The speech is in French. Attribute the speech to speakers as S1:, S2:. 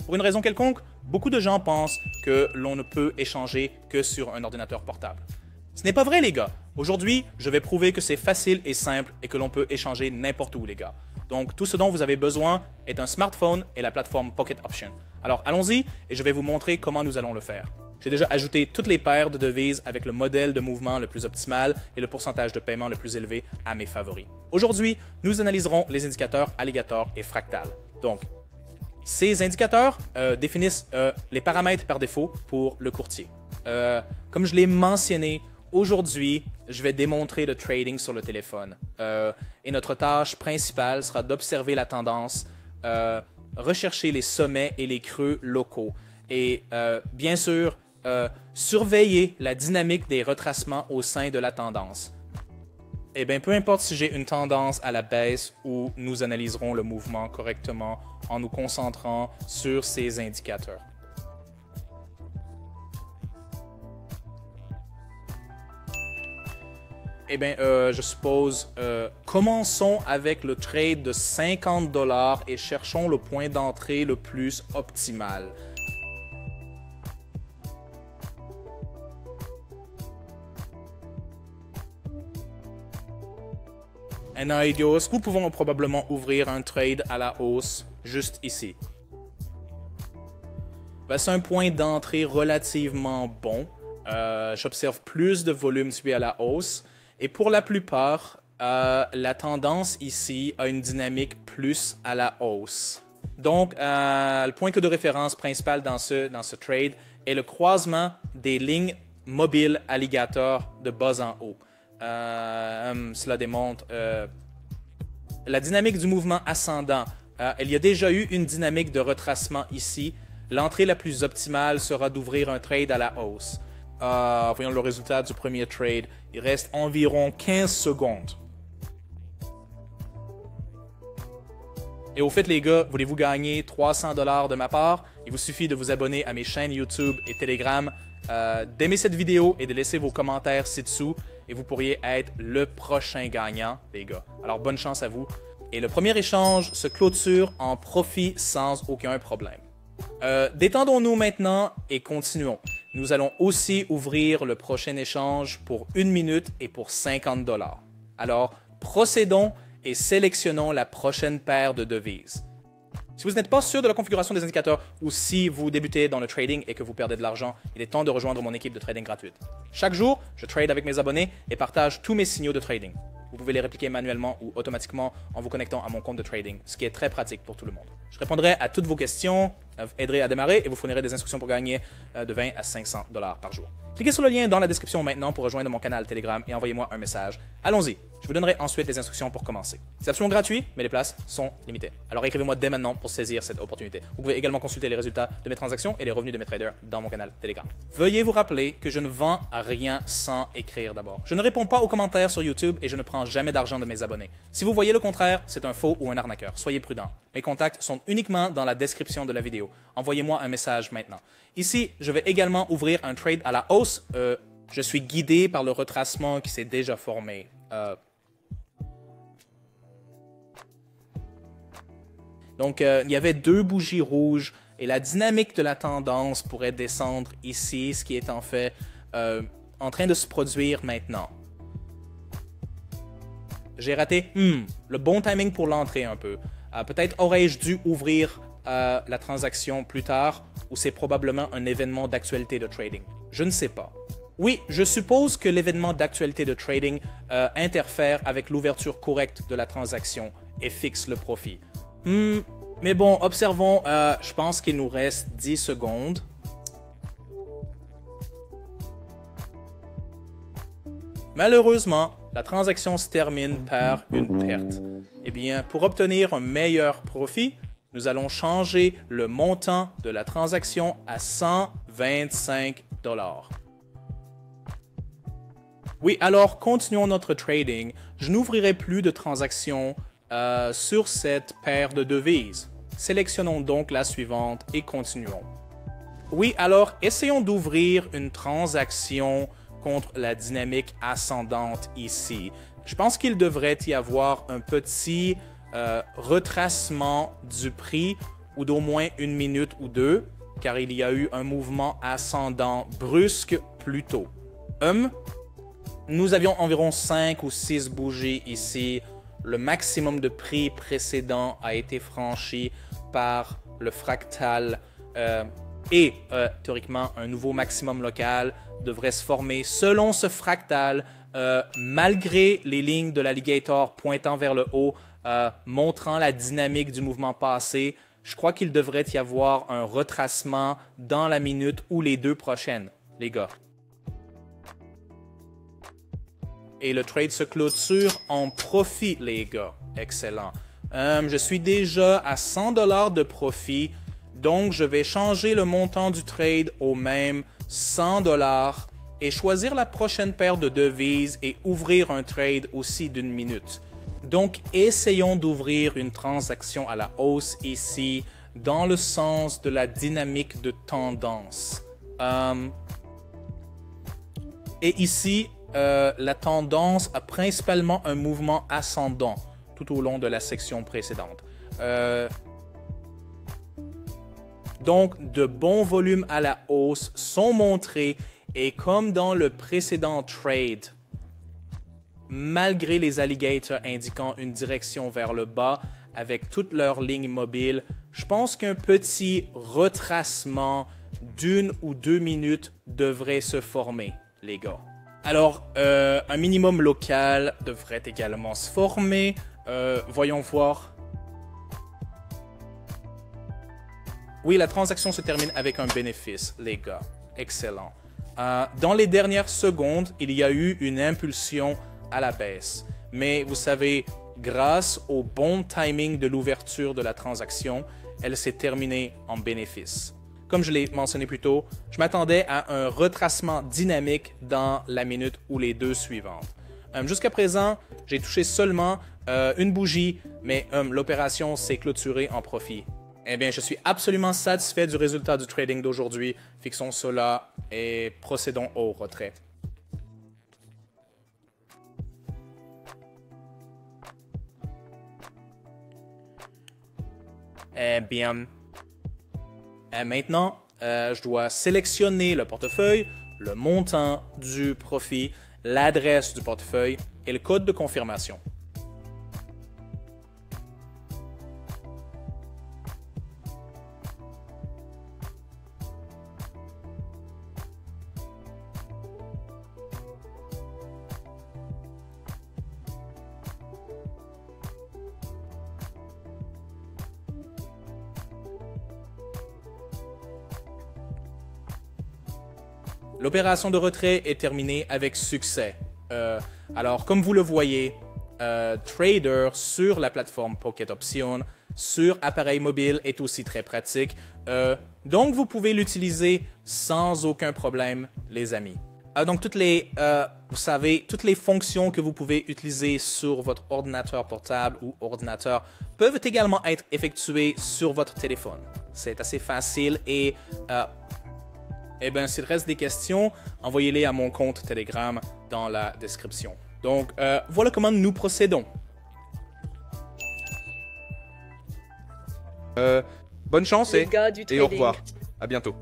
S1: Pour une raison quelconque, beaucoup de gens pensent que l'on ne peut échanger que sur un ordinateur portable. Ce n'est pas vrai, les gars. Aujourd'hui, je vais prouver que c'est facile et simple et que l'on peut échanger n'importe où, les gars. Donc, tout ce dont vous avez besoin est un smartphone et la plateforme Pocket Option. Alors, allons-y et je vais vous montrer comment nous allons le faire. J'ai déjà ajouté toutes les paires de devises avec le modèle de mouvement le plus optimal et le pourcentage de paiement le plus élevé à mes favoris. Aujourd'hui, nous analyserons les indicateurs Alligator et Fractal. Donc, ces indicateurs définissent les paramètres par défaut pour le courtier. Comme je l'ai mentionné, aujourd'hui, je vais démontrer le trading sur le téléphone. Et notre tâche principale sera d'observer la tendance, rechercher les sommets et les creux locaux. Et bien sûr, surveiller la dynamique des retracements au sein de la tendance. Eh bien, peu importe si j'ai une tendance à la baisse ou nous analyserons le mouvement correctement en nous concentrant sur ces indicateurs. Eh bien, je suppose, commençons avec le trade de 50 $ et cherchons le point d'entrée le plus optimal. Idios, nous pouvons probablement ouvrir un trade à la hausse juste ici. C'est un point d'entrée relativement bon. J'observe plus de volume suivi à la hausse. Et pour la plupart, la tendance ici a une dynamique plus à la hausse. Donc, le point de référence principal dans ce trade est le croisement des lignes mobiles Alligator de bas en haut. Cela démontre la dynamique du mouvement ascendant. Il y a déjà eu une dynamique de retracement ici. L'entrée la plus optimale sera d'ouvrir un trade à la hausse. Voyons le résultat du premier trade. Il reste environ 15 secondes. Et au fait, les gars, voulez-vous gagner 300 $ de ma part? Il vous suffit de vous abonner à mes chaînes YouTube et Telegram, d'aimer cette vidéo et de laisser vos commentaires ci-dessous. Et vous pourriez être le prochain gagnant, les gars. Alors, bonne chance à vous. Et le premier échange se clôture en profit sans aucun problème. Détendons-nous maintenant et continuons. Nous allons aussi ouvrir le prochain échange pour 1 minute et pour 50 $. Alors, procédons et sélectionnons la prochaine paire de devises. Si vous n'êtes pas sûr de la configuration des indicateurs ou si vous débutez dans le trading et que vous perdez de l'argent, il est temps de rejoindre mon équipe de trading gratuite. Chaque jour, je trade avec mes abonnés et partage tous mes signaux de trading. Vous pouvez les répliquer manuellement ou automatiquement en vous connectant à mon compte de trading, ce qui est très pratique pour tout le monde. Je répondrai à toutes vos questions, vous aiderai à démarrer et vous fournirai des instructions pour gagner de 20 à 500 $ par jour. Cliquez sur le lien dans la description maintenant pour rejoindre mon canal Telegram et envoyez-moi un message. Allons-y, je vous donnerai ensuite les instructions pour commencer. C'est absolument gratuit, mais les places sont limitées. Alors écrivez-moi dès maintenant pour saisir cette opportunité. Vous pouvez également consulter les résultats de mes transactions et les revenus de mes traders dans mon canal Telegram. Veuillez vous rappeler que je ne vends rien sans écrire d'abord. Je ne réponds pas aux commentaires sur YouTube et je ne prends jamais d'argent de mes abonnés. Si vous voyez le contraire, c'est un faux ou un arnaqueur. Soyez prudents. Mes contacts sont uniquement dans la description de la vidéo. Envoyez-moi un message maintenant. Ici, je vais également ouvrir un trade à la hausse. Je suis guidé par le retracement qui s'est déjà formé. Donc, il y avait 2 bougies rouges et la dynamique de la tendance pourrait descendre ici, ce qui est en fait en train de se produire maintenant. J'ai raté le bon timing pour l'entrée un peu. Peut-être aurais-je dû ouvrir la transaction plus tard ou c'est probablement un événement d'actualité de trading. Je ne sais pas. Oui, je suppose que l'événement d'actualité de trading interfère avec l'ouverture correcte de la transaction et fixe le profit. Mais bon, observons, je pense qu'il nous reste 10 secondes. Malheureusement, la transaction se termine par une perte. Eh bien, pour obtenir un meilleur profit, nous allons changer le montant de la transaction à 125 $. Oui, alors continuons notre trading. Je n'ouvrirai plus de transactions sur cette paire de devises. Sélectionnons donc la suivante et continuons. Oui, alors essayons d'ouvrir une transaction contre la dynamique ascendante ici. Je pense qu'il devrait y avoir un petit retracement du prix ou d'au moins 1 minute ou 2, car il y a eu un mouvement ascendant brusque plus tôt. Nous avions environ 5 ou 6 bougies ici. Le maximum de prix précédent a été franchi par le fractal et théoriquement un nouveau maximum local devrait se former selon ce fractal malgré les lignes de l'alligator pointant vers le haut, montrant la dynamique du mouvement passé. Je crois qu'il devrait y avoir un retracement dans la minute ou les 2 prochaines, les gars. Et le trade se clôture en profit, les gars. Excellent. Je suis déjà à 100 $ de profit, donc je vais changer le montant du trade au même 100 $ et choisir la prochaine paire de devises et ouvrir un trade aussi d'1 minute. Donc, essayons d'ouvrir une transaction à la hausse ici dans le sens de la dynamique de tendance. Et ici, la tendance a principalement un mouvement ascendant tout au long de la section précédente. Donc, de bons volumes à la hausse sont montrés et comme dans le précédent trade, malgré les alligators indiquant une direction vers le bas avec toutes leurs lignes mobiles, je pense qu'un petit retracement d'1 ou 2 minutes devrait se former, les gars. Alors, un minimum local devrait également se former. Voyons voir. Oui, la transaction se termine avec un bénéfice, les gars. Excellent. Dans les dernières secondes, il y a eu une impulsion à la baisse. Mais vous savez, grâce au bon timing de l'ouverture de la transaction, elle s'est terminée en bénéfice. Comme je l'ai mentionné plus tôt, je m'attendais à un retracement dynamique dans la minute ou les 2 suivantes. Jusqu'à présent, j'ai touché seulement une bougie, mais l'opération s'est clôturée en profit. Eh bien, je suis absolument satisfait du résultat du trading d'aujourd'hui. Fixons cela et procédons au retrait. Eh bien, maintenant, je dois sélectionner le portefeuille, le montant du profit, l'adresse du portefeuille et le code de confirmation. L'opération de retrait est terminée avec succès. Alors, comme vous le voyez, Trader sur la plateforme Pocket Options, sur appareil mobile est aussi très pratique. Donc, vous pouvez l'utiliser sans aucun problème, les amis. Donc, vous savez, toutes les fonctions que vous pouvez utiliser sur votre ordinateur portable ou ordinateur peuvent également être effectuées sur votre téléphone. C'est assez facile et eh bien, s'il reste des questions, envoyez-les à mon compte Telegram dans la description. Donc, voilà comment nous procédons.
S2: Bonne chance
S3: Les gars du
S2: et au
S3: trading.
S2: revoir. À bientôt.